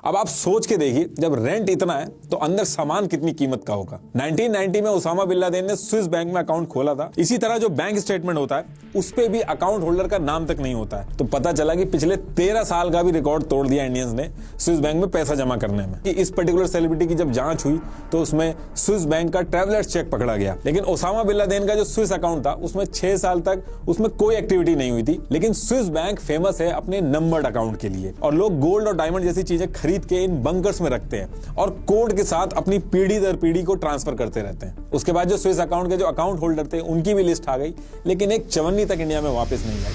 अब आप सोच के देखिए, जब रेंट इतना है तो अंदर सामान कितनी कीमत का होगा। 1990 में उसामा बिन लादेन ने स्विस बैंक में अकाउंट खोला था। इसी तरह जो बैंक स्टेटमेंट होता है उस पे भी अकाउंट होल्डर का नाम तक नहीं होता है। तो पता चला कि पिछले 13 साल का भी रिकॉर्ड तोड़ दिया इंडियंस ने स्विस बैंक में पैसा जमा करने में। कि इस पर्टिकुलर सेलिब्रिटी की जब जांच हुई तो उसमें स्विस बैंक का ट्रैवलर्स चेक पकड़ा गया। लेकिन उसामा बिन लादेन का जो स्विस अकाउंट था उसमें 6 साल तक उसमें कोई एक्टिविटी नहीं हुई थी। लेकिन स्विस बैंक फेमस है अपने नंबर्ड अकाउंट के लिए, और लोग गोल्ड और डायमंड जैसी चीजें खरीद के इन बंकर्स में रखते हैं और कोड के साथ अपनी पीढ़ी दर पीढ़ी को ट्रांसफर करते रहते हैं। उसके बाद जो स्विस अकाउंट के जो अकाउंट होल्डर थे उनकी भी लिस्ट आ गई, लेकिन एक चवन्नी तक इंडिया में वापस नहीं आई।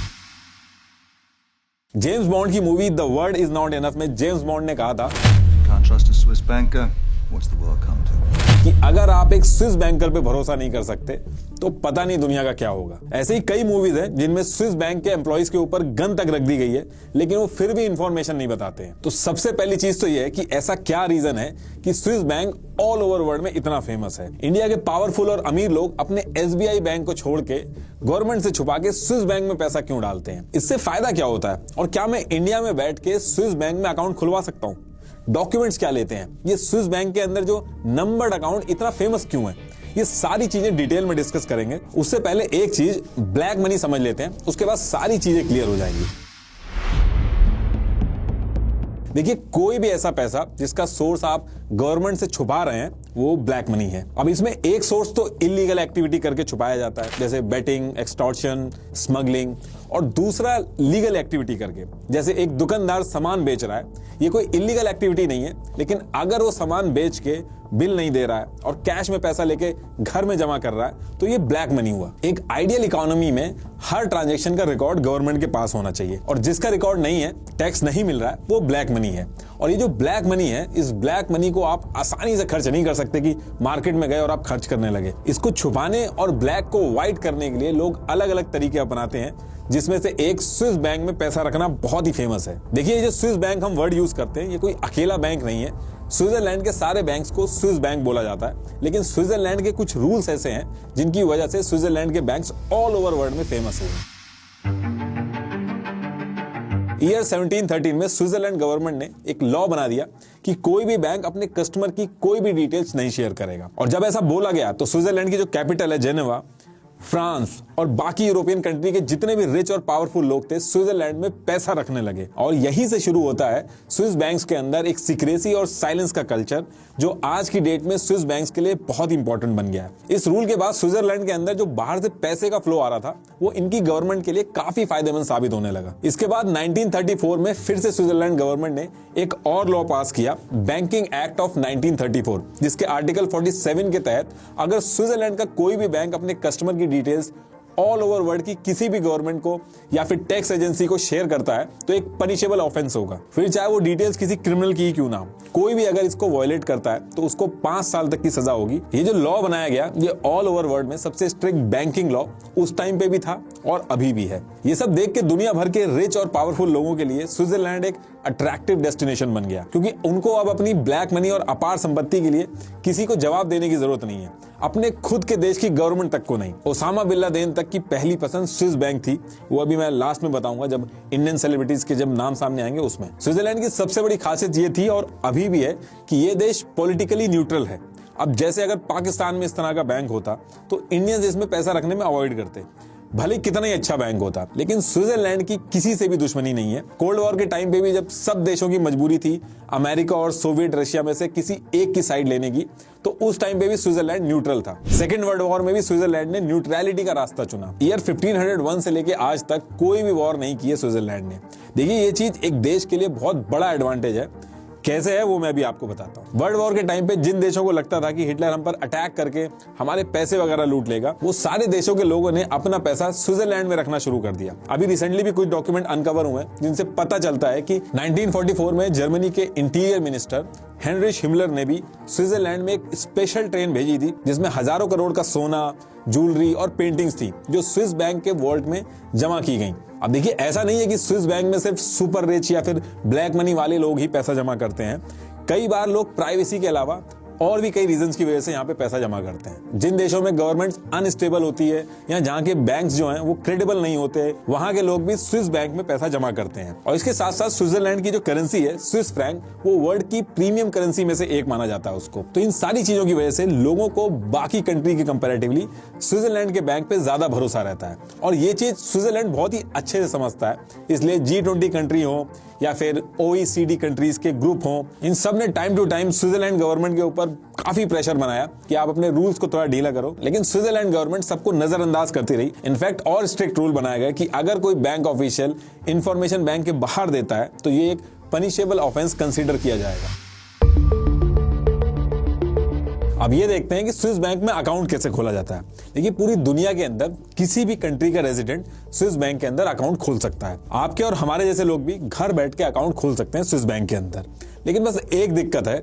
जेम्स बॉन्ड की movie the world is not enough में जेम्स बॉन्ड ने कहा था कि अगर आप एक स्विस बैंकर पे भरोसा नहीं कर सकते तो पता नहीं दुनिया का क्या होगा। ऐसे ही कई मूवीज हैं जिनमें स्विस बैंक के एम्प्लॉइज के ऊपर गन तक रख दी गई है, लेकिन वो फिर भी इंफॉर्मेशन नहीं बताते हैं। तो सबसे पहली चीज तो ये है कि ऐसा क्या रीजन है कि Swiss bank all over world में इतना फेमस है। इंडिया के पावरफुल और अमीर लोग अपने एसबीआई बैंक को छोड़ के गवर्नमेंट से छुपा के स्विस बैंक में पैसा क्यों डालते हैं? इससे फायदा क्या होता है, और क्या मैं इंडिया में बैठ के स्विस बैंक में अकाउंट खुलवा सकता हूं? डॉक्यूमेंट्स क्या लेते हैं? ये स्विस बैंक के अंदर जो नंबर्ड अकाउंट इतना फेमस क्यों है? ये सारी चीजें डिटेल में डिस्कस करेंगे। उससे पहले एक चीज ब्लैक मनी समझ लेते हैं, उसके बाद सारी चीजें क्लियर हो जाएंगी। देखिए, कोई भी ऐसा पैसा जिसका सोर्स आप गवर्नमेंट से छुपा रहे हैं वो ब्लैक मनी है। अब इसमें एक सोर्स तो इलीगल एक्टिविटी करके छुपाया जाता है, जैसे बेटिंग, एक्सटॉर्शन, स्मगलिंग, और दूसरा लीगल एक्टिविटी करके, जैसे एक दुकानदार सामान बेच रहा है। ये कोई इलीगल एक्टिविटी नहीं है, लेकिन अगर वो सामान बेच के बिल नहीं दे रहा है और कैश में पैसा लेके घर में जमा कर रहा है तो ये ब्लैक मनी हुआ। एक आइडियल इकोनॉमी में हर ट्रांजैक्शन का रिकॉर्ड गवर्नमेंट के पास होना चाहिए, और जिसका रिकॉर्ड नहीं है, टैक्स नहीं मिल रहा है, वो ब्लैक मनी है। और ये जो ब्लैक मनी है, इस ब्लैक मनी को आप आसानी से खर्च नहीं कर सकते कि मार्केट में गए और आप खर्च करने लगे। इसको छुपाने और ब्लैक को व्हाइट करने के लिए लोग अलग अलग तरीके अपनाते हैं, जिसमें से एक स्विस बैंक में पैसा रखना बहुत ही फेमस है। देखिए, ये जो स्विस बैंक हम वर्ड यूज करते हैं, ये कोई अकेला बैंक नहीं है। स्विट्जरलैंड के सारे बैंक्स को स्विस बैंक बोला जाता है, लेकिन स्विट्जरलैंड के कुछ रूल्स ऐसे हैं जिनकी वजह से स्विट्जरलैंड के बैंक्स ऑल ओवर वर्ल्ड में फेमस हैं। ईयर 1713 में स्विट्जरलैंड गवर्नमेंट ने एक लॉ बना दिया कि कोई भी बैंक अपने कस्टमर की कोई भी डिटेल्स नहीं शेयर करेगा। और जब ऐसा बोला गया तो स्विट्जरलैंड की जो कैपिटल है जेनेवा, फ्रांस और बाकी यूरोपियन कंट्री के जितने भी रिच और पावरफुल लोग थे स्विट्जरलैंड में पैसा रखने लगे। और यहीं से शुरू होता है स्विस बैंक्स के अंदर एक सीक्रेसी और साइलेंस का कल्चर, जो आज की डेट में स्विस बैंक्स के लिए बहुत इंपॉर्टेंट बन गया है। इस रूल के बाद स्विट्जरलैंड के अंदर जो बाहर से पैसे का फ्लो आ रहा था वो इनकी गवर्नमेंट के लिए काफी फायदेमंद साबित होने लगा। इसके बाद 1934 में फिर से स्विट्जरलैंड गवर्नमेंट ने एक और लॉ पास किया, बैंकिंग एक्ट ऑफ 1934, जिसके आर्टिकल 47 के तहत अगर स्विट्जरलैंड का कोई भी बैंक अपने कस्टमर की डिटेल्स ऑल ओवर वर्ल्ड की किसी भी गवर्नमेंट को या फिर टैक्स एजेंसी को शेयर करता है तो एक पनिशेबल ऑफेंस होगा। फिर चाहे वो डिटेल्स किसी क्रिमिनल की ही क्यों ना हो, कोई भी अगर इसको वायलेट करता है तो उसको 5 साल तक की सजा होगी। ये जो लॉ बनाया गया, ये ऑल ओवर वर्ल्ड में सबसे स्ट्रिक्ट बैंकिंग लॉ उस टाइम पे भी था और अभी भी है। ये सब देख के दुनिया भर के रिच और पावरफुल लोगों के लिए स्विट्जरलैंड एक अट्रैक्टिव डेस्टिनेशन बन गया, क्योंकि उनको अब अपनी ब्लैक मनी और अपार संपत्ति के लिए किसी को जवाब देने की जरूरत नहीं है, अपने खुद के देश की गवर्नमेंट तक को नहीं। उसामा बिन लादेन तक की पहली पसंद स्विस बैंक थी, वो अभी मैं लास्ट में बताऊंगा जब इंडियन सेलिब्रिटीज के जब नाम सामने आएंगे उसमें। स्विट्जरलैंड की सबसे बड़ी खासियत ये थी और अभी भी है कि ये देश पॉलिटिकली न्यूट्रल है। अब जैसे अगर पाकिस्तान में इस तरह का बैंक होता तो इंडियंस इसमें पैसा रखने में अवॉइड करते, भले कितना ही अच्छा बैंक होता। लेकिन स्विट्जरलैंड की किसी से भी दुश्मनी नहीं है। कोल्ड वॉर के टाइम पे भी जब सब देशों की मजबूरी थी अमेरिका और सोवियत रशिया में से किसी एक की साइड लेने की, तो उस टाइम पे भी स्विट्जरलैंड न्यूट्रल था। सेकेंड वर्ल्ड वॉर में भी स्विट्जरलैंड ने न्यूट्रलिटी का रास्ता चुना। ईयर 1501 से लेके आज तक कोई भी वॉर नहीं की है स्विट्जरलैंड ने। देखिए, ये चीज एक देश के लिए बहुत बड़ा एडवांटेज है। कैसे है वो मैं भी आपको बताता हूँ। वर्ल्ड वॉर के टाइम पे जिन देशों को लगता था कि हिटलर हम पर अटैक करके हमारे पैसे वगैरह लूट लेगा, वो सारे देशों के लोगों ने अपना पैसा स्विट्जरलैंड में रखना शुरू कर दिया। अभी रिसेंटली भी कुछ डॉक्यूमेंट अनकवर हुए जिनसे पता चलता है कि 1944 में जर्मनी के इंटीरियर मिनिस्टर हेनरिच हिमलर ने भी स्विट्जरलैंड में एक स्पेशल ट्रेन भेजी थी जिसमें हजारों करोड़ का सोना, ज्वेलरी और पेंटिंग्स थी जो स्विस बैंक के वॉल्ट में जमा की गई। अब देखिए, ऐसा नहीं है कि स्विस बैंक में सिर्फ सुपर रिच या फिर ब्लैक मनी वाले लोग ही पैसा जमा करते हैं। कई बार लोग प्राइवेसी के अलावा और भी कई रीजंस की वजह से यहाँ पे पैसा जमा करते हैं। जिन देशों में गवर्नमेंट अनस्टेबल होती है या जहाँ के बैंक्स जो हैं वो क्रेडिबल नहीं होते, वहां के लोग भी स्विस बैंक में पैसा जमा करते हैं। और इसके साथ साथ स्विट्जरलैंड की जो करेंसी है स्विस फ्रैंक, वो वर्ल्ड की प्रीमियम करेंसी में से एक माना जाता है उसको। तो इन सारी चीजों की वजह से लोगों को बाकी कंट्री के कंपैरेटिवली स्विट्जरलैंड के बैंक पे ज्यादा भरोसा रहता है और ये चीज स्विट्जरलैंड बहुत ही अच्छे से समझता है। इसलिए G20 कंट्री हो या फिर OECD कंट्रीज के ग्रुप हो, इन सब ने time to time Switzerland government के ऊपर काफी प्रेशर बनाया कि आप अपने रूल्स को थोड़ा ढीला करो, लेकिन स्विट्जरलैंड गवर्नमेंट सबको नजरअंदाज करती रही। इनफैक्ट और स्ट्रिक्ट रूल बनाया गया कि अगर कोई बैंक ऑफिशियल इंफॉर्मेशन बैंक के बाहर देता है तो ये एक पनिशेबल ऑफेंस कंसीडर किया जाएगा। अब ये देखते हैं कि स्विस बैंक में अकाउंट कैसे खोला जाता है। देखिए, पूरी दुनिया के अंदर किसी भी कंट्री का रेजिडेंट स्विस बैंक के अंदर अकाउंट खोल सकता है। आपके और हमारे जैसे लोग भी घर बैठ के अकाउंट खोल सकते हैं स्विस बैंक के अंदर, लेकिन बस एक दिक्कत है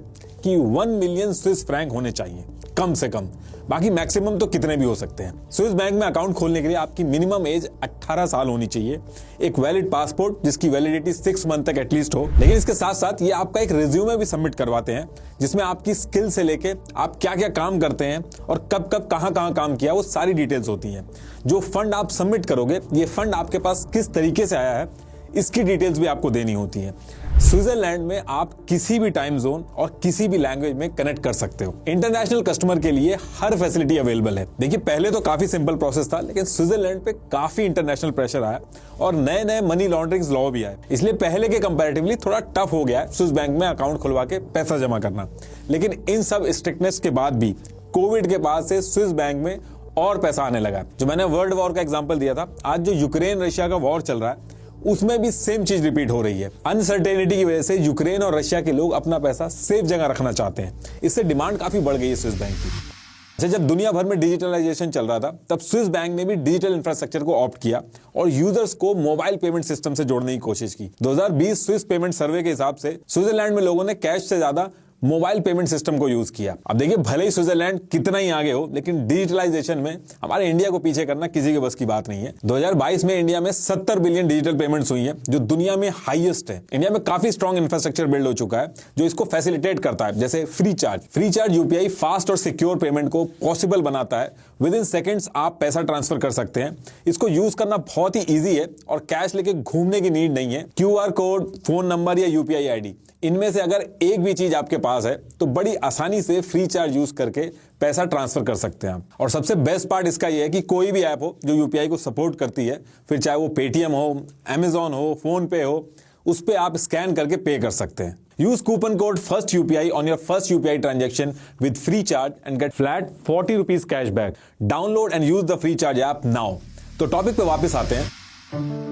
कि 1 मिलियन स्विस फ्रैंक होने चाहिए कम से कम, बाकी मैक्सिमम तो कितने भी हो सकते हैं। स्विस बैंक में अकाउंट खोलने के लिए आपकी मिनिमम एज 18 साल होनी चाहिए, एक वैलिड पासपोर्ट जिसकी वैलिडिटी 6 मंथ तक एटलीस्ट हो। लेकिन इसके साथ साथ ये आपका एक रिज्यूमे भी सबमिट करवाते हैं जिसमें आपकी स्किल से लेके आप क्या क्या काम करते हैं और कब कब कहां कहां काम किया वो सारी डिटेल्स होती हैं। जो फंड आप सबमिट करोगे, ये फंड आपके पास किस तरीके से आया है, इसकी डिटेल्स भी आपको देनी होती है। स्विट्जरलैंड में आप किसी भी टाइम जोन और किसी भी लैंग्वेज में कनेक्ट कर सकते हो। इंटरनेशनल कस्टमर के लिए हर फैसिलिटी अवेलेबल है। देखिए, पहले तो काफी सिंपल प्रोसेस था, लेकिन स्विट्जरलैंड पे काफी इंटरनेशनल प्रेशर आया और नए नए मनी लॉन्ड्रिंग लॉ भी आए, इसलिए पहले के कंपैरेटिवली थोड़ा टफ हो गया है स्विस बैंक में अकाउंट खुलवा के पैसा जमा करना। लेकिन इन सब स्ट्रिक्टनेस के बाद भी कोविड के बाद से स्विस बैंक में और पैसा आने लगा। जो मैंने वर्ल्ड वॉर का एग्जाम्पल दिया था, आज जो यूक्रेन रशिया का वॉर चल रहा है उसमें भी सेम चीज रिपीट हो रही है। अनसर्टेनिटी की वजह से यूक्रेन और रशिया के लोग अपना पैसा सेफ जगह रखना चाहते हैं, इससे डिमांड काफी बढ़ गई है स्विस बैंक की। अच्छा, जब दुनिया भर में डिजिटलाइजेशन चल रहा था तब स्विस बैंक ने भी डिजिटल इंफ्रास्ट्रक्चर को ऑप्ट किया और यूजर्स को मोबाइल पेमेंट सिस्टम से जोड़ने की कोशिश की। 2020 स्विस पेमेंट सर्वे के हिसाब से स्विट्जरलैंड में लोगों ने कैश से ज्यादा मोबाइल पेमेंट सिस्टम को यूज किया। अब देखिए, भले ही स्विट्जरलैंड कितना ही आगे हो, लेकिन डिजिटलाइजेशन में हमारे इंडिया को पीछे करना किसी के बस की बात नहीं है। 2022 में इंडिया में 70 बिलियन डिजिटल पेमेंट्स हुई हैं, जो दुनिया में हाईएस्ट है। इंडिया में काफी स्ट्रॉन्ग इंफ्रास्ट्रक्चर बिल्ड हो चुका है जो इसको फैसिलिटेट करता है, जैसे फ्री चार्ज यूपीआई फास्ट और सिक्योर पेमेंट को पॉसिबल बनाता है। विद इन सेकेंड्स आप पैसा ट्रांसफर कर सकते हैं। इसको यूज करना बहुत ही ईजी है और कैश लेके घूमने की नीड नहीं है। QR कोड, फोन नंबर या UPI ID, इनमें से अगर एक भी चीज आपके पास है तो बड़ी आसानी से फ्री चार्ज यूज करके पैसा ट्रांसफर कर सकते हैं आप। और सबसे बेस्ट पार्ट इसका यह है कि कोई भी ऐप हो जो UPI को सपोर्ट करती है, फिर चाहे वो पेटीएम हो, Amazon हो, फोन पे हो, उस पे आप स्कैन करके पे कर सकते हैं। Use coupon code first UPI on your first UPI transaction with free charge and get flat 40 rupees cashback. Download and use the free charge app now. तो टॉपिक पे वापस आते हैं।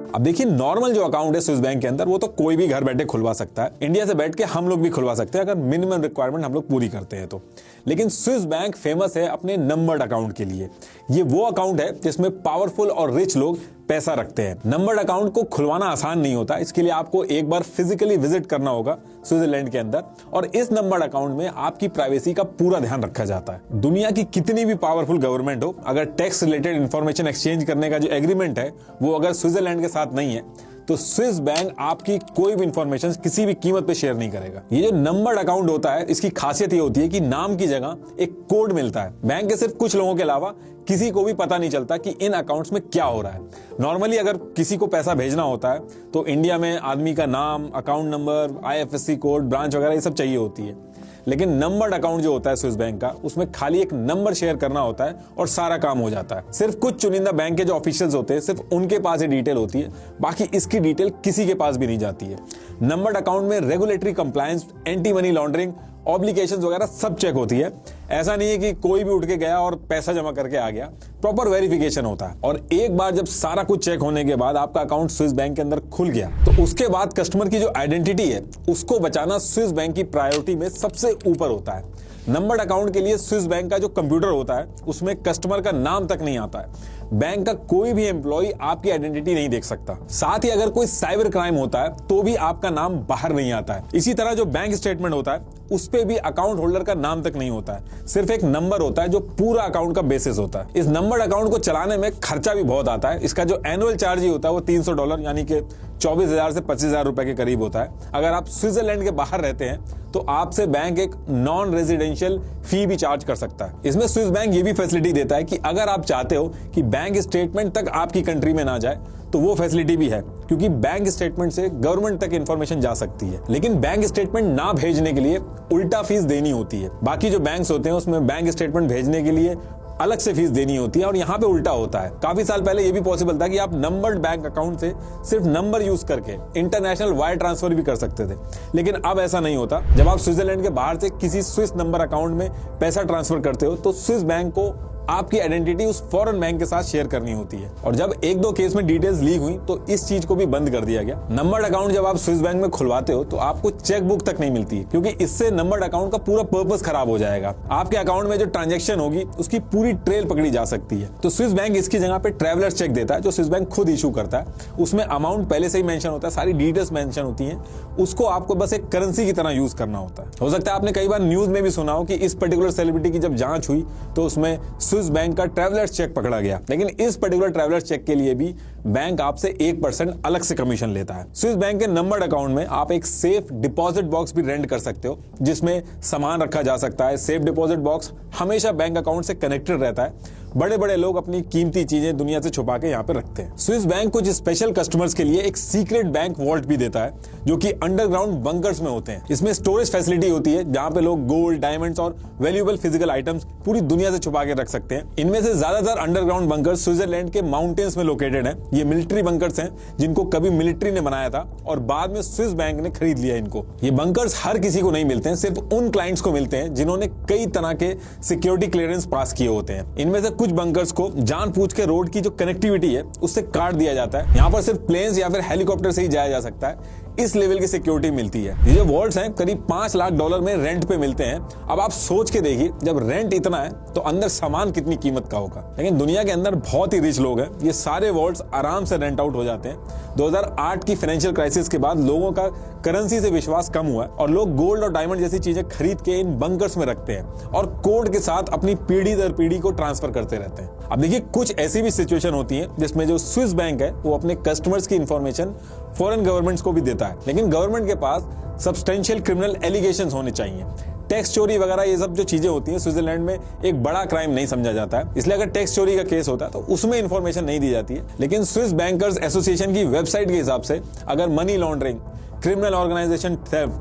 अब देखिए, नॉर्मल जो अकाउंट है स्विस बैंक के अंदर वो तो कोई भी घर बैठे खुलवा सकता है। इंडिया से बैठ के हम लोग भी खुलवा सकते हैं अगर मिनिमम रिक्वायरमेंट हम लोग पूरी करते हैं तो। लेकिन स्विस बैंक फेमस है अपने नंबर्ड अकाउंट के लिए। ये वो अकाउंट है जिसमें पावरफुल और रिच लोग पैसा रखते हैं। नंबर्ड अकाउंट को खुलवाना आसान नहीं होता, इसके लिए आपको एक बार फिजिकली विजिट करना होगा स्विट्जरलैंड के अंदर, और इस नंबर्ड अकाउंट में आपकी प्राइवेसी का पूरा ध्यान रखा जाता है। दुनिया की कितनी भी पावरफुल गवर्नमेंट हो, अगर टैक्स रिलेटेड इंफॉर्मेशन एक्सचेंज करने का जो एग्रीमेंट है वो अगर स्विट्जरलैंड के साथ नहीं है तो स्विस बैंक आपकी कोई भी इंफॉर्मेशन किसी भी कीमत पे शेयर नहीं करेगा। ये जो नंबर्ड अकाउंट होता है, इसकी खासियत ये होती है कि नाम की जगह एक कोड मिलता है। बैंक के सिर्फ कुछ लोगों के अलावा किसी को भी पता नहीं चलता कि इन अकाउंट्स में क्या हो रहा है। नॉर्मली अगर किसी को पैसा भेजना होता है तो इंडिया में आदमी का नाम, account number, IFSC code, branch वगैरह ये सब चाहिए होती है। लेकिन नंबर्ड अकाउंट जो होता है स्विस बैंक का, उसमें खाली एक नंबर शेयर करना होता है और सारा काम हो जाता है। सिर्फ कुछ चुनिंदा बैंक के जो ऑफिशियल्स होते हैं, सिर्फ उनके पास ये डिटेल होती है, बाकी इसकी डिटेल किसी के पास भी नहीं जाती है। नंबर्ड अकाउंट में regulatory compliance, anti money laundering, obligations वगैरह सब चेक होती है। ऐसा नहीं है कि कोई भी उठ के गया और पैसा जमा करके आ गया, प्रॉपर वेरिफिकेशन होता है। और एक बार जब सारा कुछ चेक होने के बाद आपका अकाउंट स्विस बैंक के अंदर खुल गया तो उसके बाद कस्टमर की जो आइडेंटिटी है उसको बचाना स्विस बैंक की प्रायोरिटी में सबसे ऊपर होता है। नंबर्ड अकाउंट के लिए स्विस बैंक का जो कंप्यूटर होता है उसमें कस्टमर का नाम तक नहीं आता है। बैंक का कोई भी एम्प्लॉय आपकी आइडेंटिटी नहीं देख सकता। साथ ही अगर कोई साइबर क्राइम होता है तो भी आपका नाम बाहर नहीं आता है। इसी तरह जो बैंक स्टेटमेंट होता है उस पे भी अकाउंट होल्डर का नाम तक नहीं होता है, सिर्फ एक नंबर होता है जो पूरा अकाउंट का बेसिस होता है। इस नंबर अकाउंट को चलाने में खर्चा भी बहुत आता है। इसका जो एनुअल चार्ज ही होता है वो $300 यानी कि 24,000 से 25,000 रुपए के करीब होता है। अगर आप स्विट्जरलैंड के बाहर रहते हैं तो आपसे बैंक एक नॉन रेजिडेंशियल फी भी चार्ज कर सकता है। इसमें स्विस बैंक ये भी फैसिलिटी देता है कि अगर आप चाहते हो कि बैंक स्टेटमेंट तक आपकी कंट्री में ना जाए तो वो फैसिलिटी भी है, क्योंकि बैंक स्टेटमेंट से गवर्नमेंट तक इंफॉर्मेशन जा सकती है। लेकिन बैंक स्टेटमेंट ना भेजने के लिए उल्टा फीस देनी होती है। बाकी जो बैंक्स होते हैं उसमें बैंक स्टेटमेंट भेजने के लिए अलग से फीस देनी होती है और यहाँ पे उल्टा होता है। काफी साल पहले ये भी पॉसिबल था कि आप नंबर्ड बैंक अकाउंट से सिर्फ नंबर यूज करके इंटरनेशनल वायर ट्रांसफर भी कर सकते थे, लेकिन अब ऐसा नहीं होता। जब आप स्विट्जरलैंड के बाहर से किसी स्विस नंबर अकाउंट में पैसा ट्रांसफर करते हो तो स्विस बैंक को आपकी आइडेंटिटी उस फॉरेन बैंक के साथ शेयर करनी होती है। और जब एक दो केस में डिटेल्स लीक हुई तो इस चीज को भी बंद कर दिया गया। नंबर्ड अकाउंट जब आप स्विस बैंक में खुलवाते हो तो आपको चेक बुक तक नहीं मिलती है, क्योंकि इससे नंबर्ड अकाउंट का पूरा पर्पस खराब हो जाएगा। आपके अकाउंट में जो ट्रांजेक्शन होगी उसकी पूरी ट्रेल पकड़ी जा सकती है। तो स्विस बैंक इसकी जगह पे ट्रैवलर्स चेक देता है जो स्विस बैंक खुद इशू करता है। उसमें अमाउंट पहले से ही मेंशन होता है, सारी डिटेल्स मेंशन होती हैं। उसको आपको बस एक करेंसी की तरह यूज करना होता है। हो सकता है आपने कई बार न्यूज में भी सुना हो कि इस पर्टिकुलर सेलिब्रिटी की जब जांच हुई तो उसमें स्विस बैंक का ट्रैवलर्स चेक पकड़ा गया, लेकिन इस पर्टिकुलर ट्रैवलर्स चेक के लिए भी बैंक आपसे 1% अलग से कमीशन लेता है। स्विस बैंक के नंबर्ड अकाउंट में आप एक सेफ डिपॉजिट बॉक्स भी रेंट कर सकते हो जिसमें सामान रखा जा सकता है। सेफ डिपॉजिट बॉक्स हमेशा बैंक अकाउंट से कनेक्टेड रहता है। बड़े बड़े लोग अपनी कीमती चीजें दुनिया से छुपा के यहाँ पे रखते हैं। स्विस बैंक कुछ स्पेशल कस्टमर्स के लिए एक सीक्रेट बैंक वॉल्ट भी देता है जो कि अंडरग्राउंड बंकर्स में होते हैं। इसमें स्टोरेज फैसिलिटी होती है जहाँ पे लोग गोल्ड, डायमंड्स और वैल्यूएबल फिजिकल आइटम्स पूरी दुनिया से छुपा के रख सकते हैं। इनमें से ज्यादातर अंडरग्राउंड बंकर्स स्विट्जरलैंड के माउंटेन्स में लोकेटेड हैं। ये मिलिट्री बंकर्स हैं जिनको कभी मिलिट्री ने बनाया था और बाद में स्विस बैंक ने खरीद लिया इनको। ये बंकर्स हर किसी को नहीं मिलते हैं, सिर्फ उन क्लाइंट्स को मिलते हैं जिन्होंने कई तरह के सिक्योरिटी क्लियरेंस पास किए होते हैं। इनमें से कुछ बंकर्स को जानबूझ के रोड की जो कनेक्टिविटी है उससे काट दिया जाता है। यहाँ पर सिर्फ प्लेन्स या फिर हेलीकॉप्टर से ही जाया जा सकता है। इस लेवल की सिक्योरिटी मिलती है। ये जो वॉल्ट्स हैं करीब $5 लाख में रेंट पे मिलते हैं। अब आप सोच के देखिए, जब रेंट इतना है तो अंदर सामान कितनी कीमत का होगा। लेकिन दुनिया के अंदर बहुत ही रिच लोग हैं, ये सारे वॉल्ट्स आराम से रेंट आउट हो जाते हैं। 2008 की फाइनेंशियल क्राइसिस के बाद लोगों का करेंसी से विश्वास कम हुआ और लोग गोल्ड और डायमंड जैसी चीजें खरीद के इन बंकर्स में रखते हैं और कोड के साथ अपनी पीढ़ी दर पीढ़ी को ट्रांसफर करते रहते हैं। अब देखिए, कुछ ऐसी भी सिचुएशन होती है जिसमें जो स्विस बैंक है वो अपने कस्टमर्स की इंफॉर्मेशन फॉरेन गवर्नमेंट्स को भी देता है, लेकिन गवर्नमेंट के पास सब्सटेंशियल क्रिमिनल एलिगेशंस होने चाहिए। टैक्स चोरी वगैरह ये सब जो चीजें होती हैं स्विट्जरलैंड में एक बड़ा क्राइम नहीं समझा जाता है, इसलिए अगर टैक्स चोरी का केस होता है तो उसमें इंफॉर्मेशन नहीं दी जाती है। लेकिन स्विस बैंकर्स एसोसिएशन की वेबसाइट के हिसाब से अगर money laundering, criminal organization theft,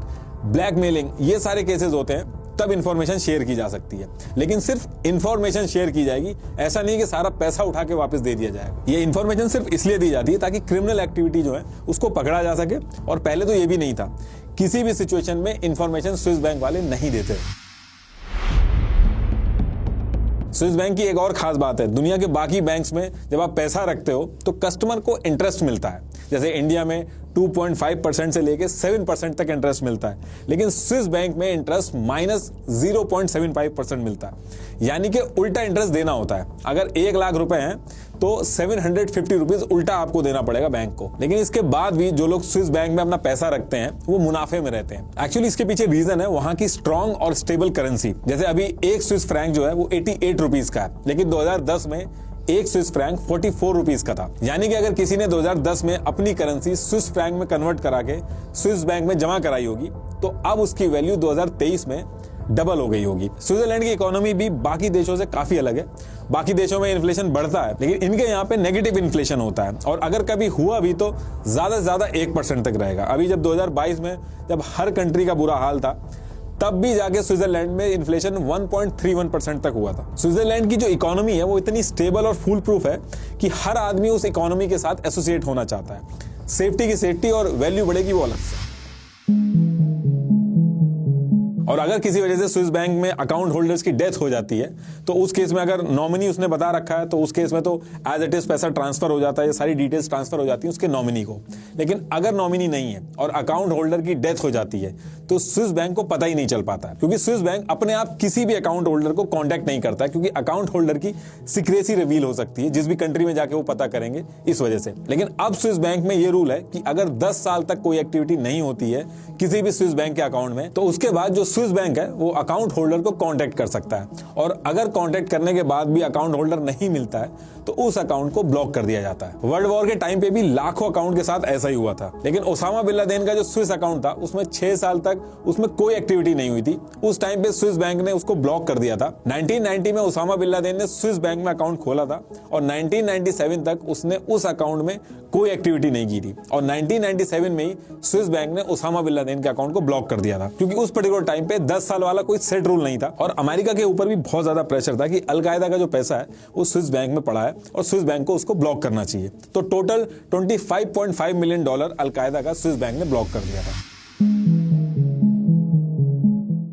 blackmailing ये सारे केसेस होते हैं तब इंफॉर्मेशन शेयर की जा सकती है। लेकिन सिर्फ इंफॉर्मेशन शेयर की जाएगी, ऐसा नहीं कि सारा पैसा उठा के वापस दे दिया जाएगा। ये इंफॉर्मेशन सिर्फ इसलिए दी जाती है ताकि क्रिमिनल एक्टिविटी जो है उसको पकड़ा जा सके। और पहले तो ये भी नहीं था, किसी भी सिचुएशन में इंफॉर्मेशन स्विस बैंक वाले नहीं देते। स्विस बैंक की एक और खास बात है, दुनिया के बाकी बैंक्स में जब आप पैसा रखते हो तो कस्टमर को इंटरेस्ट मिलता है। जैसे इंडिया में 2.5% से लेके 7% तक इंटरेस्ट मिलता है, लेकिन स्विस बैंक में इंटरेस्ट -0.75% मिलता है, यानी कि उल्टा इंटरेस्ट देना होता है। अगर 1 लाख रुपए हैं तो 750 रुपीज उल्टा आपको देना पड़ेगा बैंक को। लेकिन इसके बाद भी जो लोग स्विस बैंक में अपना पैसा रखते हैं वो मुनाफे में रहते हैं। एक्चुअली इसके पीछे रीजन है वहां की स्ट्रॉन्ग और स्टेबल करेंसी। जैसे अभी एक स्विस फ्रैंक जो है वो 88 रुपीज का है, लेकिन 2010 में एक स्विस फ्रैंक 44 रुपीज का था। यानी कि अगर किसी ने 2010 में अपनी करेंसी स्विस फ्रैंक में कन्वर्ट करा के स्विस बैंक में जमा कराई होगी तो अब उसकी वैल्यू 2023 में डबल हो गई होगी। स्विट्जरलैंड की इकोनॉमी भी बाकी देशों से काफी अलग है। बाकी देशों में इन्फ्लेशन बढ़ता है, लेकिन इनके यहाँ पे नेगेटिव इन्फ्लेशन होता है, और अगर कभी हुआ भी तो ज्यादा से ज्यादा 1% तक रहेगा। अभी जब 2022 में जब हर कंट्री का बुरा हाल था तब भी जाके स्विट्जरलैंड में इन्फ्लेशन 1.31% तक हुआ था। स्विट्जरलैंड की जो इकोनॉमी है वो इतनी स्टेबल और फूल प्रूफ है कि हर आदमी उस इकोनॉमी के साथ एसोसिएट होना चाहता है। सेफ्टी की सेफ्टी और वैल्यू बढ़ेगी वो अलग से। और अगर किसी वजह से स्विस बैंक में अकाउंट होल्डर्स की डेथ हो जाती है तो उस केस में अगर नॉमिनी उसने बता रखा है तो उस केस में तो एज इट इज पैसा ट्रांसफर हो जाता है, सारी डिटेल्स ट्रांसफर हो जाती है उसके नॉमिनी को। लेकिन अगर नॉमिनी नहीं है और अकाउंट होल्डर की डेथ हो जाती है तो स्विस बैंक को पता ही नहीं चल पाता है, क्योंकि स्विस बैंक अपने आप किसी भी अकाउंट होल्डर को कांटेक्ट नहीं करता है, क्योंकि अकाउंट होल्डर की सीक्रेसी रिवील हो सकती है जिस भी कंट्री में जाके वो पता करेंगे इस वजह से। लेकिन अब स्विस बैंक में ये रूल है कि अगर 10 साल तक कोई एक्टिविटी नहीं होती है किसी भी स्विस बैंक के अकाउंट में तो उसके बाद जो स्विस बैंक है वो अकाउंट होल्डर को कांटेक्ट कर सकता है, और अगर कांटेक्ट करने के बाद भी अकाउंट होल्डर नहीं मिलता है तो उस अकाउंट को ब्लॉक कर दिया जाता है। वर्ल्ड वॉर के टाइम पे भी लाखों अकाउंट के साथ ऐसा ही हुआ था, लेकिन ओसामा बिन लादेन का जो स्विस अकाउंट था उसमें 6 साल तक उसमें कोई एक्टिविटी नहीं हुई थी। उस टाइम पे स्विस बैंक ने उसको ब्लॉक कर दिया था। 1990 में ओसामा बिन लादेन ने स्विस बैंक में अकाउंट खोला था और 1997 तक उसने उस अकाउंट में कोई एक्टिविटी नहीं की थी, और 1997 में ही स्विस बैंक ने ओसामा बिन लादेन के अकाउंट को ब्लॉक कर दिया था, क्योंकि उस पर्टिकुलर टाइम पे 10 साल वाला कोई सेट रूल नहीं था। और अमेरिका के ऊपर भी बहुत ज्यादा प्रेशर था कि अलकायदा का जो पैसा है वो स्विस बैंक में पड़ा है और स्विस बैंक को उसको ब्लॉक करना चाहिए। तो टोटल $25.5 मिलियन अलकायदा का स्विस बैंक ने ब्लॉक कर दिया था।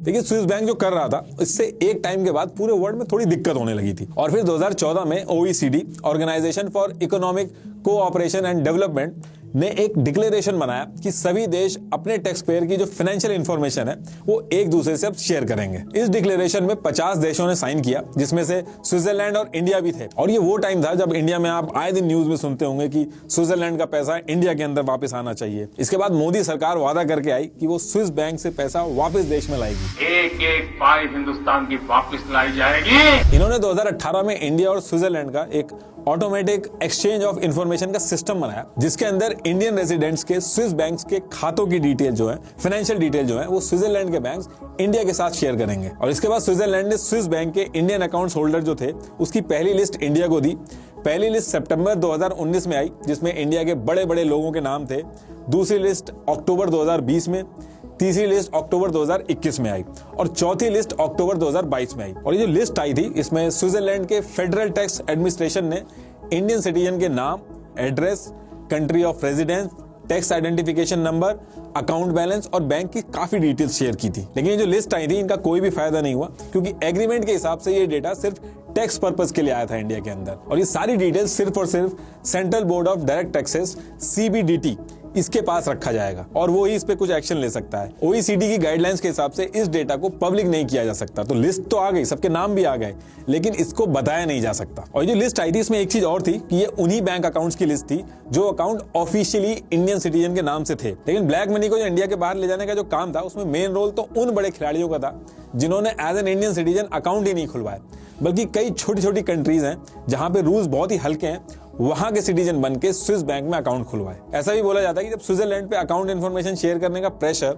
देखिए स्विस बैंक जो कर रहा था इससे एक टाइम के बाद पूरे वर्ल्ड में थोड़ी दिक्कत होने लगी थी, और फिर 2014 में OECD organization for economic cooperation and development ने एक डिक्लेरेशन बनाया कि सभी देश अपने टैक्स पेयर की जो फाइनेंशियल इंफॉर्मेशन है वो एक दूसरे से अब शेयर करेंगे। इस डिक्लेरेशन में 50 देशों ने साइन किया, जिसमें से स्विट्जरलैंड और इंडिया भी थे। और ये वो टाइम था जब इंडिया में आप आए दिन न्यूज में सुनते होंगे कि स्विट्जरलैंड का पैसा इंडिया के अंदर वापस आना चाहिए। इसके बाद मोदी सरकार वादा करके आई कि वो स्विस बैंक से पैसा वापस देश में लाएगी, एक पाई हिंदुस्तान की वापस लाई जाएगी। इन्होंने 2018 में इंडिया और स्विट्जरलैंड का एक ऑटोमेटिक एक्सचेंज ऑफ इंफॉर्मेशन का सिस्टम बनाया, जिसके अंदर इंडियन रेजिडेंट्स के स्विस बैंक्स के खातों की डिटेल जो है, फाइनेंशियल डिटेल जो है, वो स्विट्जरलैंड के बैंक्स इंडिया के साथ शेयर करेंगे। और इसके बाद स्विट्जरलैंड ने स्विस बैंक के इंडियन अकाउंट्स होल्डर जो थे उसकी पहली लिस्ट इंडिया को दी। पहली लिस्ट सितंबर 2019 में आई जिसमें इंडिया के बड़े बड़े लोगों के नाम थे। दूसरी लिस्ट अक्टूबर 2020 में, तीसरी लिस्ट अक्टूबर 2021 में आई और चौथी लिस्ट अक्टूबर 2022 में आई। और ये जो लिस्ट आई थी इसमें स्विट्जरलैंड के फेडरल टैक्स एडमिनिस्ट्रेशन ने इंडियन सिटीजन के नाम, address, country of residence, tax identification number, account balance और बैंक की काफी डिटेल्स शेयर की थी। लेकिन ये जो लिस्ट आई थी इनका कोई भी फायदा नहीं हुआ, क्योंकि एग्रीमेंट के हिसाब से ये डेटा सिर्फ टैक्स पर्पस के लिए आया था इंडिया के अंदर, और ये सारी डिटेल्स सिर्फ और सिर्फ central board of direct taxes CBDT इसके पास रखा जाएगा और वो ही इस पे कुछ एक्शन ले सकता है। OECD की गाइडलाइंस के हिसाब से इस डेटा को पब्लिक नहीं किया जा सकता। तो लिस्ट तो आ गई, सबके नाम भी आ गए, लेकिन इसको बताया नहीं जा सकता। और जो लिस्ट आई थी इसमें एक चीज और थी कि ये उन्हीं बैंक अकाउंट्स की लिस्ट थी जो अकाउंट ऑफिशियली इंडियन सिटीजन के नाम से थे। लेकिन ब्लैक मनी को जो इंडिया के बाहर ले जाने का जो काम था उसमें मेन रोल तो उन बड़े खिलाड़ियों का था जिन्होंने as an Indian citizen account ही नहीं खुलवाए, बल्कि कई छोटी छोटी कंट्रीज हैं जहां पे रूल्स बहुत ही हल्के हैं, वहां के सिटीजन बन के स्विस बैंक में अकाउंट खुलवाए। ऐसा भी बोला जाता है कि जब स्विट्जरलैंड पे अकाउंट इन्फॉर्मेशन शेयर करने का प्रेशर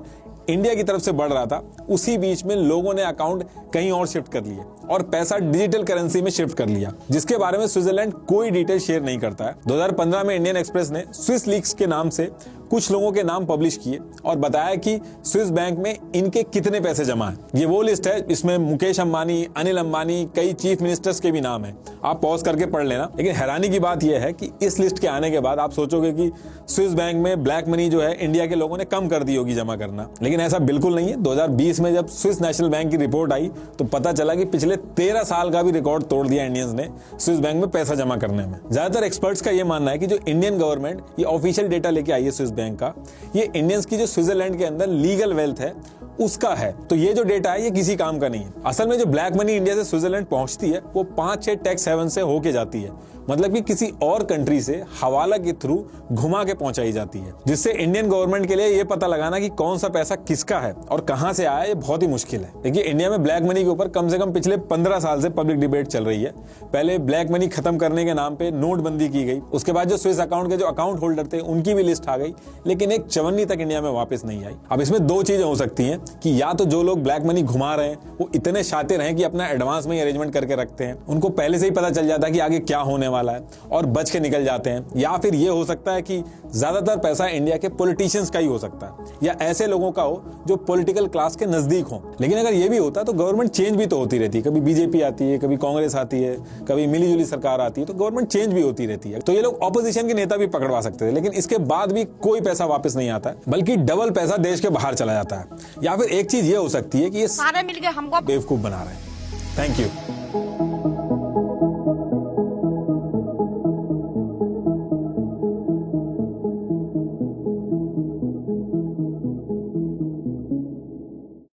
इंडिया की तरफ से बढ़ रहा था, उसी बीच में लोगों ने अकाउंट कहीं और शिफ्ट कर लिए और पैसा डिजिटल करेंसी में शिफ्ट कर लिया, जिसके बारे में स्विट्जरलैंड कोई डिटेल शेयर नहीं करता है। 2015 में इंडियन एक्सप्रेस ने स्विस लीक्स के नाम से कुछ लोगों के नाम पब्लिश किए और बताया कि स्विस बैंक में इनके कितने पैसे जमा हैं। ये वो लिस्ट है इसमें मुकेश अंबानी, अनिल अंबानी, कई चीफ मिनिस्टर्स के भी नाम हैं। आप पॉज करके पढ़ लेना। लेकिन हैरानी की बात यह है कि इस लिस्ट के आने के बाद आप सोचोगे कि स्विस बैंक में ब्लैक मनी जो है इंडिया के लोगों ने कम कर दी होगी जमा करना, लेकिन ऐसा बिल्कुल नहीं है। 2020 में जब स्विस नेशनल बैंक की रिपोर्ट आई तो पता चला कि पिछले 13 साल का भी रिकॉर्ड तोड़ दिया इंडियंस ने स्विस बैंक में पैसा जमा करने में। ज्यादातर एक्सपर्ट्स का यह मानना है कि जो इंडियन गवर्नमेंट ये ऑफिशियल डेटा लेके आई है स्विस बैंक का, ये इंडियंस की जो स्विट्जरलैंड के अंदर लीगल वेल्थ है उसका है। तो ये जो डेटा है ये किसी काम का नहीं है। असल में जो ब्लैक मनी इंडिया से स्विट्जरलैंड पहुंचती है वो 5-6 टैक्स हेवन से होके जाती है, मतलब कि किसी और कंट्री से हवाला के थ्रू घुमा के पहुंचाई जाती है, जिससे इंडियन गवर्नमेंट के लिए ये पता लगाना कि कौन सा पैसा किसका है और कहां से आया ये बहुत ही मुश्किल है। देखिए इंडिया में ब्लैक मनी के ऊपर कम से कम पिछले 15 साल से पब्लिक डिबेट चल रही है। पहले ब्लैक मनी खत्म करने के नाम पे नोटबंदी की गई, उसके बाद जो स्विस अकाउंट के जो अकाउंट होल्डर थे उनकी भी लिस्ट आ गई, लेकिन एक चवन्नी तक इंडिया में वापस नहीं आई। अब इसमें दो चीजें हो सकती हैं कि या तो जो लोग ब्लैक मनी घुमा रहे हैं वो इतने शातिर हैं कि अपना एडवांस में अरेंजमेंट करके रखते हैं, उनको पहले से ही पता चल जाता है कि आगे क्या होने वाला है और बच के निकल जाते हैं, या फिर ये हो सकता है कि ज्यादातर पैसा इंडिया के पॉलिटिशियंस का ही हो सकता है या ऐसे लोगों का हो जो पॉलिटिकल क्लास के नजदीक हो। लेकिन अगर ये भी होता तो गवर्नमेंट चेंज भी तो होती रहती है, कभी बीजेपी आती है, कभी कांग्रेस आती है, कभी मिलीजुली सरकार आती है, तो गवर्नमेंट चेंज भी होती रहती है। तो ये लोग ऑपोजिशन के नेता भी पकड़वा सकते थे, लेकिन इसके बाद भी कोई पैसा वापस नहीं आता है, बल्कि डबल पैसा देश के बाहर चला जाता है या या फिर एक चीज ये हो सकती है कि ये सारे मिलके हमको बेवकूफ बना रहे हैं। Thank you.